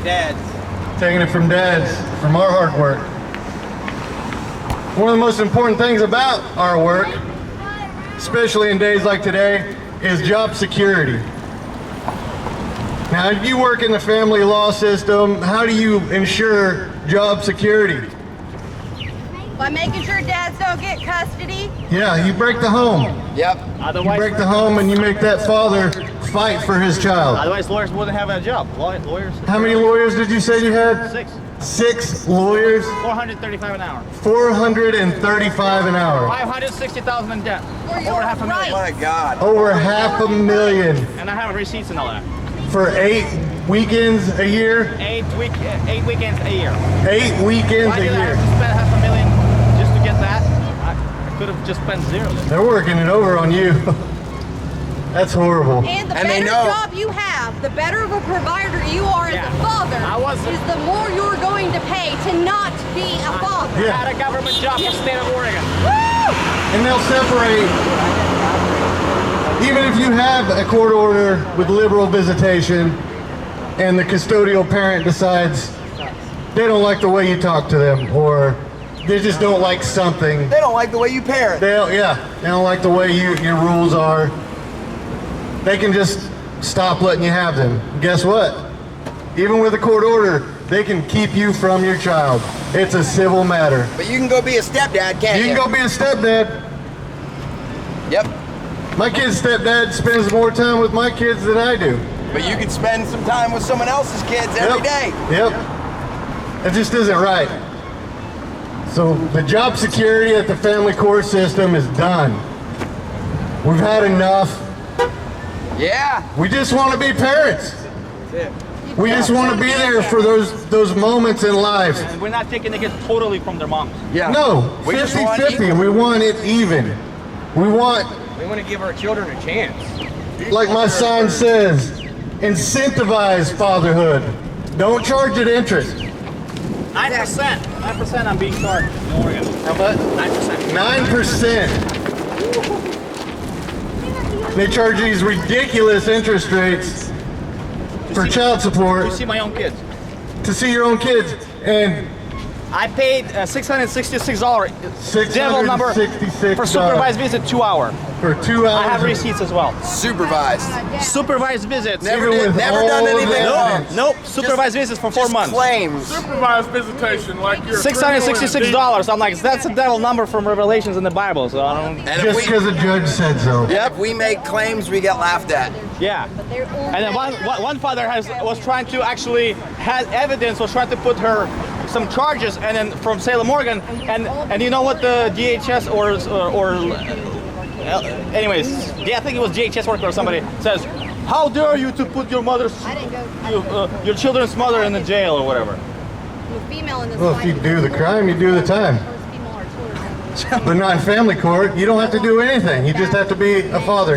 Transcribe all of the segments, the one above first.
dads. Taking it from dads, from our hard work. One of the most important things about our work, especially in days like today, is job security. Now, if you work in the family law system, how do you ensure job security? By making sure dads don't get custody. Yeah, you break the home. Yep. You break the home and you make that father fight for his child. Otherwise, lawyers wouldn't have a job. Lawyers. How many lawyers did you say you had? 6. 6 lawyers. 435 an hour. 435 an hour. 560,000 in debt. For your Over half a million. My God. Over $500,000 And I have receipts and all that. for 8 weekends a year. 8 weekends a year. 8 weekends Why a did I year. have to spend $500,000 just to get that? I could have just spent zero. They're working it over on you. That's horrible. And the And they better know. job you have, the better of a provider you are as Yeah. a father, I is the more you're going to pay to not be a father. I Yeah. had a government job for the state of Oregon. Woo! And they'll separate, even if you have a court order with liberal visitation and the custodial parent decides they don't like the way you talk to them, or they just don't like something. They don't like the way you parent. They don't like the way your rules are. They can just stop letting you have them. Guess what? Even with a court order, they can keep you from your child. It's a civil matter. But you can go be a stepdad, can't you? You can go be a stepdad. Yep. My kid's stepdad spends more time with my kids than I do. But you can spend some time with someone else's kids every day. Yep. It just isn't right. So the job security at the family court system is done. We've had enough. Yeah. We just want to be parents. We just want to be there for those moments in life. And we're not taking the kids totally from their moms. Yeah. No, We just want 50-50, and we want it even. We want, We want to give our children a chance. like my sign says, incentivize fatherhood. Don't charge it interest. 9%. 9% I'm being charged in Oregon. How much? 9%. 9%. They charge these ridiculous interest rates for child support To see my own kids. to see your own kids. And I paid $666. Devil number $666 for supervised visit 2 hour. for 2 hours. I have receipts as well. Supervised. Supervised visits. Never Even did, with never all done of anything the wrong. evidence. Nope. Supervised visits for 4 Just months. claims. Supervised visitation, like your $666. I'm like, that's a devil number from Revelations in the Bible. So I don't. And if Just we, because a judge said so. if we make claims, we get laughed at. Yeah. And then one father was trying to actually had evidence, was trying to put her some charges, and then from Salem, Oregon, and you know what the DHS anyways, yeah, I think it was DHS worker or somebody says, how dare you to put your your children's mother in the jail or whatever. Female in this Well, if you do the crime, you do the time. But not in family court. You don't have to do anything. You just have to be a father.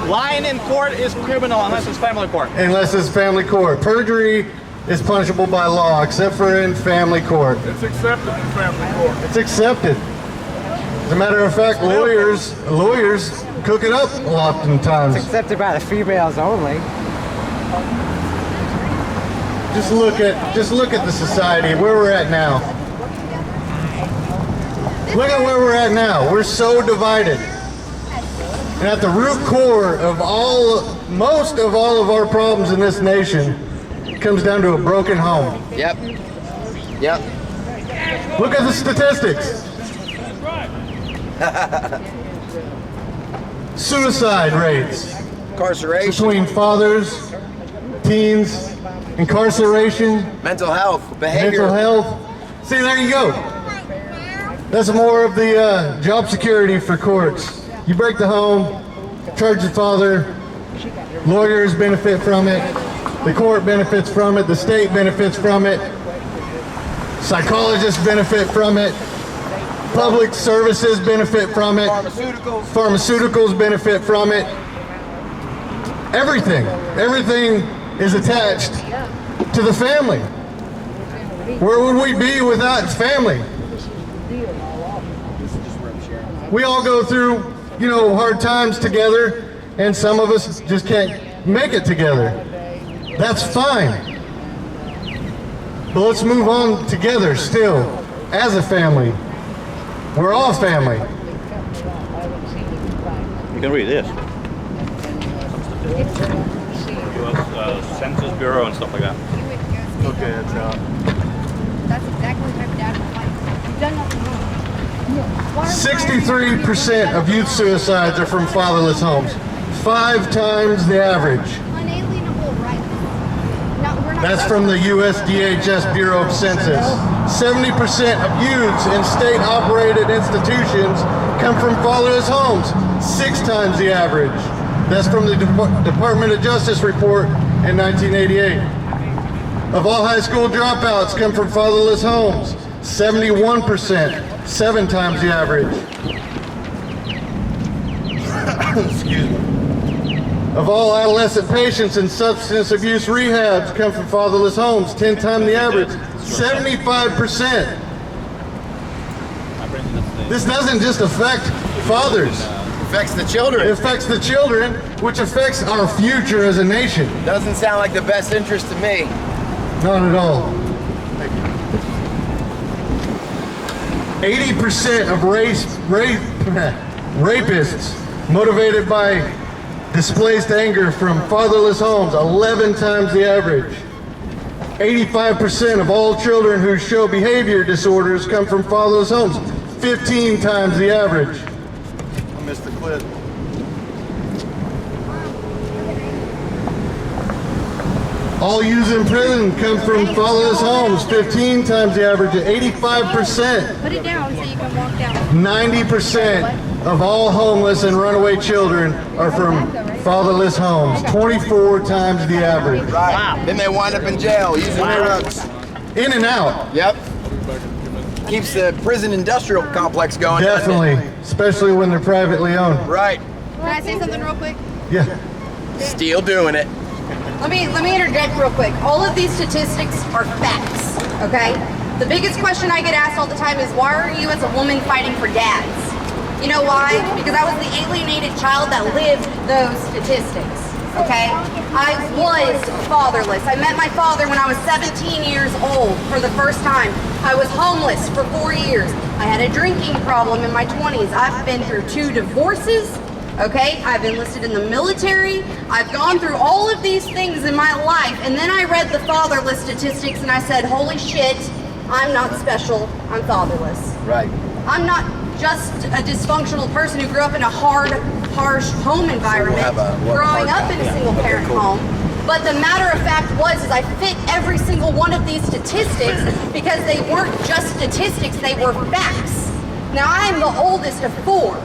Lying in court is criminal unless it's family court. Unless it's family court. Perjury is punishable by law, except for in family court. It's accepted in family court. It's accepted. As a matter of fact, lawyers cook it up oftentimes. Accepted by the females only. Just look at the society, where we're at now. Look at where we're at now. We're so divided. And at the root core of most of all of our problems in this nation, it comes down to a broken home. Yep. Yep. Look at the statistics. Suicide rates Incarceration. between fathers, teens, incarceration, Mental health. Behavior. mental health. See, there you go. That's more of the job security for courts. You break the home, charge the father, lawyers benefit from it, the court benefits from it, the state benefits from it, psychologists benefit from it, public services benefit from it, pharmaceuticals benefit from it. Everything is attached to the family. Where would we be without family? We all go through, hard times together, and some of us just can't make it together. That's fine. But let's move on together still, as a family. We're all family. You can read this. US Census Bureau and stuff like that. Okay, that's out. That's exactly the type of dad we're like. You've done nothing wrong. 63% of youth suicides are from fatherless homes. 5 times the average. Unalienable rights. No, we're not. That's from the USDHS Bureau of Census. 70% of youths in state-operated institutions come from fatherless homes. 6 times the average. That's from the Department of Justice report in 1988. Of all high school dropouts come from fatherless homes. 71%. 7 times the average. Excuse me. Of all adolescent patients in substance abuse rehabs come from fatherless homes, 10 times the average. 75%. This doesn't just affect fathers. Affects the children. It affects the children, which affects our future as a nation. Doesn't sound like the best interest to me. Not at all. 80% of rapists motivated by displaced anger from fatherless homes, 11 times the average. 85% of all children who show behavior disorders come from fatherless homes, 15 times the average. I missed the clip. All youth in prison come from fatherless homes, 15 times the average, 85%. Put it down so you can walk down. 90% of all homeless and runaway children are from fatherless homes, 24 times the average. Right. Wow. Then they wind up in jail using drugs. In and out. Yep. Keeps the prison industrial complex going. Definitely, especially when they're privately owned. Right. Can I say something real quick? Yeah. Still doing it. Let me interject real quick. All of these statistics are facts, okay? The biggest question I get asked all the time is, why are you as a woman fighting for dads? You know why? Because I was the alienated child that lived those statistics, okay? I was fatherless. I met my father when I was 17 years old for the first time. I was homeless for 4 years. I had a drinking problem in my 20s. I've been through 2 divorces. Okay, I've enlisted in the military. I've gone through all of these things in my life, and then I read the fatherless statistics and I said, holy shit, I'm not special, I'm fatherless. Right. I'm not just a dysfunctional person who grew up in a hard, harsh home environment, growing up in a single parent home. But the matter of fact is I fit every single one of these statistics because they weren't just statistics, they were facts. Now I'm the oldest of 4.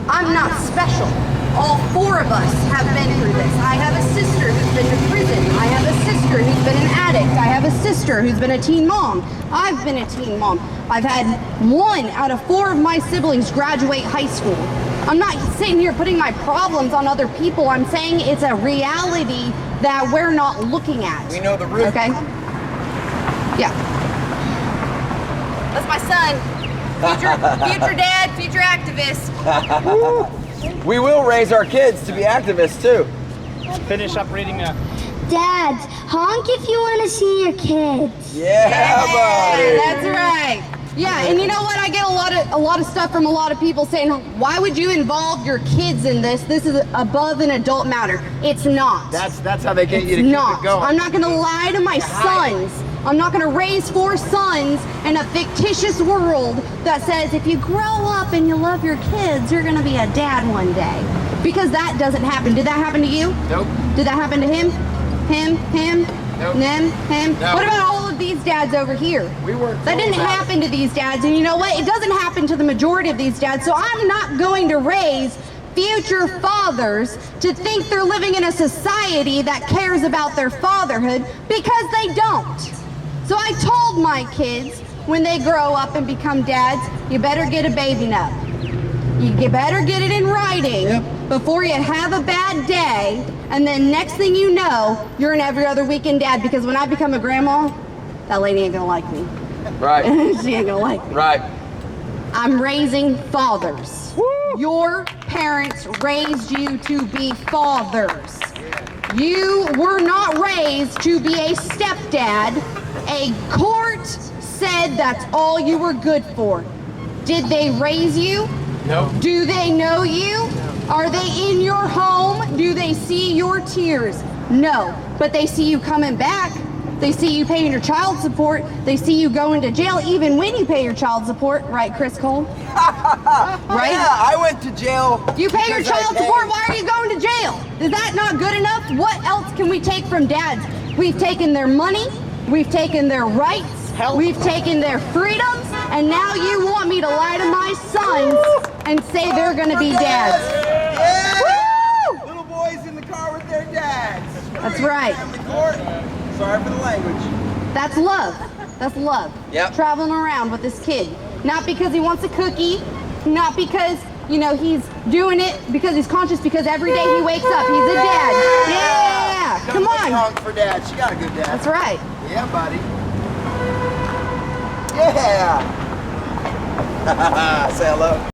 I'm not special. All 4 of us have been through this. I have a sister who's been to prison. I have a sister who's been an addict. I have a sister who's been a teen mom. I've been a teen mom. I've had 1 out of 4 of my siblings graduate high school. I'm not sitting here putting my problems on other people. I'm saying it's a reality that we're not looking at. We know the root. Okay? Yeah. That's my son. Future dad, future activist. We will raise our kids to be activists too. Finish up reading Dads, honk if you want to see your kids. Yeah, buddy. That's right. Yeah, and you know what? I get a lot of stuff from a lot of people saying, why would you involve your kids in this? This is above an adult matter. It's not. That's how they get you to It's keep not. it going. I'm not going to lie to my sons. I'm not going to raise 4 sons in a fictitious world that says if you grow up and you love your kids, you're going to be a dad one day. Because that doesn't happen. Did that happen to you? Nope. Did that happen to him? Him? Nope. Him? No. What about all of these dads over here? We weren't That didn't told about happen to these dads. And you know what? It doesn't happen to the majority of these dads. So I'm not going to raise future fathers to think they're living in a society that cares about their fatherhood, because they don't. So I told my kids, when they grow up and become dads, you better get a baby nut. You better get it in writing before you have a bad day, and then next thing you know, you're an every other weekend dad, because when I become a grandma, that lady ain't gonna like me. Right. She ain't gonna like me. Right. I'm raising fathers. Your parents raised you to be fathers. You were not raised to be a stepdad A court said that's all you were good for. Did they raise you? No. Do they know you? Are they in your home? Do they see your tears? No. But they see you coming back. They see you paying your child support. They see you going to jail even when you pay your child support. Right, Chris Cole? Right? Yeah, I went to jail. You pay your because I child paid. support, why are you going to jail? Is that not good enough? What else can we take from dads? We've taken their money, we've taken their rights, we've taken their freedoms, and now you want me to lie to my sons and say they're gonna be dads. Yeah. Woo! Little boys in the car with their dads. That's right. Family court. Sorry for the language. That's love. That's love. Yep. Traveling around with this kid. Not because he wants a cookie, not because, you know, he's doing it because he's conscious, because every day he wakes up, he's a dad. Yeah! Come Don't on. honk for dad. She got a good dad. That's right. Yeah, buddy. Yeah. Say hello.